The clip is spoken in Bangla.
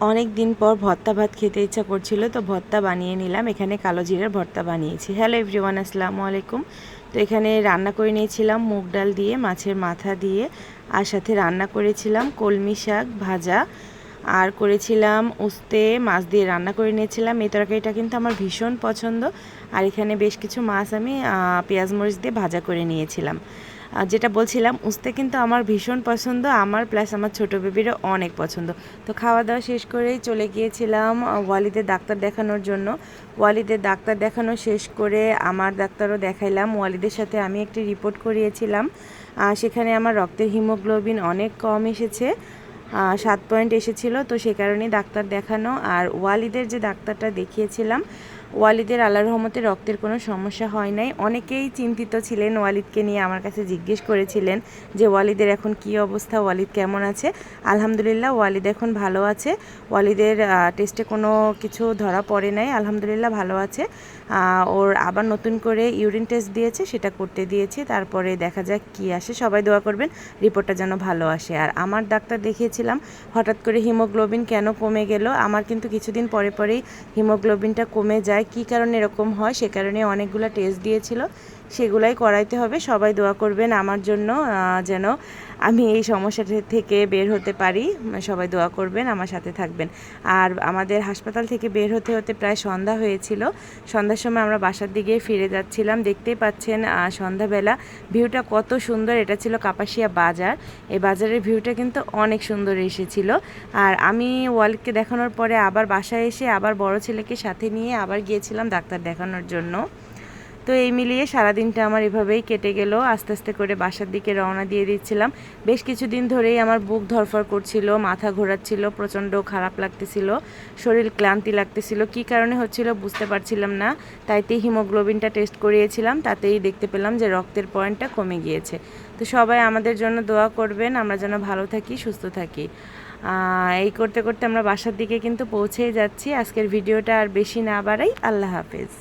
অনেক দিন পর ভর্তা ভাত খেতে ইচ্ছা করছিল, তো ভর্তা বানিয়ে নিলাম। এখানে কালো জিরার ভর্তা বানিয়েছি। হ্যালো এভরিওয়ান, আসসালামু আলাইকুম। তো এখানে রান্না করে নিয়েছিলাম মুগ ডাল দিয়ে, মাছের মাথা দিয়ে, আর সাথে রান্না করেছিলাম কলমি শাক ভাজা, আর করেছিলাম উস্তে মাছ দিয়ে রান্না করে নিয়েছিলাম। এই তরকারিটা কিন্তু আমার ভীষণ পছন্দ। আর এখানে বেশ কিছু মাছ আমি পেঁয়াজ মরিচ দিয়ে ভাজা করে নিয়েছিলাম। যেটা বলছিলাম, উস্তে কিন্তু আমার ভীষণ পছন্দ, আমার প্লাস আমার ছোটো বেবিরও অনেক পছন্দ। তো খাওয়া দাওয়া শেষ করেই চলে গিয়েছিলাম ওয়ালিদের ডাক্তার দেখানোর জন্য। ওয়ালিদের ডাক্তার দেখানো শেষ করে আমার ডাক্তারও দেখাইলাম। ওয়ালিদের সাথে আমি একটি রিপোর্ট করিয়েছিলাম। সেখানে আমার রক্তের হিমোগ্লোবিন অনেক কম এসেছে, 7 পয়েন্ট এসেছিলো। তো সে কারণেই ডাক্তার দেখানো। আর ওয়ালিদের যে ডাক্তারটা দেখিয়েছিলাম, ওয়ালিদের আল্লাহর রহমতে রক্তের কোনো সমস্যা হয় নাই। অনেকেই চিন্তিত ছিলেন ওয়ালিদকে নিয়ে, আমার কাছে জিজ্ঞেস করেছিলেন যে ওয়ালিদের এখন কি অবস্থা, ওয়ালিদ কেমন আছে। আলহামদুলিল্লাহ ওয়ালিদ এখন ভালো আছে। ওয়ালিদের টেস্টে কোনো কিছু ধরা পড়ে নাই, আলহামদুলিল্লাহ ভালো আছে। ওর আবার নতুন করে ইউরিন টেস্ট দিয়েছে, সেটা করতে দিয়েছি। তারপরে দেখা যাক কি আসে। সবাই দোয়া করবেন রিপোর্টটা যেন ভালো আসে। আর আমার ডাক্তার দেখিয়েছিলাম, হঠাৎ করে হিমোগ্লোবিন কেন কমে গেল। আমার কিন্তু কিছুদিন পরে পরেই হিমোগ্লোবিনটা কমে যায়। কি কারণে এরকম হয়, সে কারণে অনেকগুলো টেস্ট দিয়েছিল, সেগুলাই করাইতে হবে। সবাই দোয়া করবেন আমার জন্য, যেন আমি এই সমস্যাটা থেকে বের হতে পারি। সবাই দোয়া করবেন, আমার সাথে থাকবেন। আর আমাদের হাসপাতাল থেকে বের হতে হতে প্রায় সন্ধ্যা হয়েছিল। সন্ধ্যার সময় আমরা বাসার দিকে ফিরে যাচ্ছিলাম। দেখতেই পাচ্ছেন সন্ধ্যাবেলা ভিউটা কত সুন্দর। এটা ছিল কাপাসিয়া বাজার। এই বাজারের ভিউটা কিন্তু অনেক সুন্দর এসেছিল। আর আমি ওয়ালিদকে দেখানোর পরে আবার বাসায় এসে আবার বড় ছেলেকে সাথে নিয়ে আবার গিয়েছিলাম ডাক্তার দেখানোর জন্য। তো এই মিলিয়ে সারাদিনটা আমার এভাবেই কেটে গেল। আস্তে আস্তে করে বাসার দিকে রওনা দিয়ে দিচ্ছিলাম। বেশ কিছুদিন ধরেই আমার বুক ধরফর করছিল, মাথা ঘোরাচ্ছিল, প্রচণ্ড খারাপ লাগতেছিল, শরীর ক্লান্তি লাগতেছিল। কি কারণে হচ্ছিল বুঝতে পারছিলাম না। তাইতেই হিমোগ্লোবিনটা টেস্ট করিয়েছিলাম, তাতেই দেখতে পেলাম যে রক্তের পয়েন্টটা কমে গিয়েছে। তো সবাই আমাদের জন্য দোয়া করবেন, আমরা যেন ভালো থাকি, সুস্থ থাকি। এই করতে করতে আমরা বাসার দিকে কিন্তু পৌঁছেই যাচ্ছি। আজকের ভিডিওটা আর বেশি না বাড়াই, আল্লাহ হাফেজ।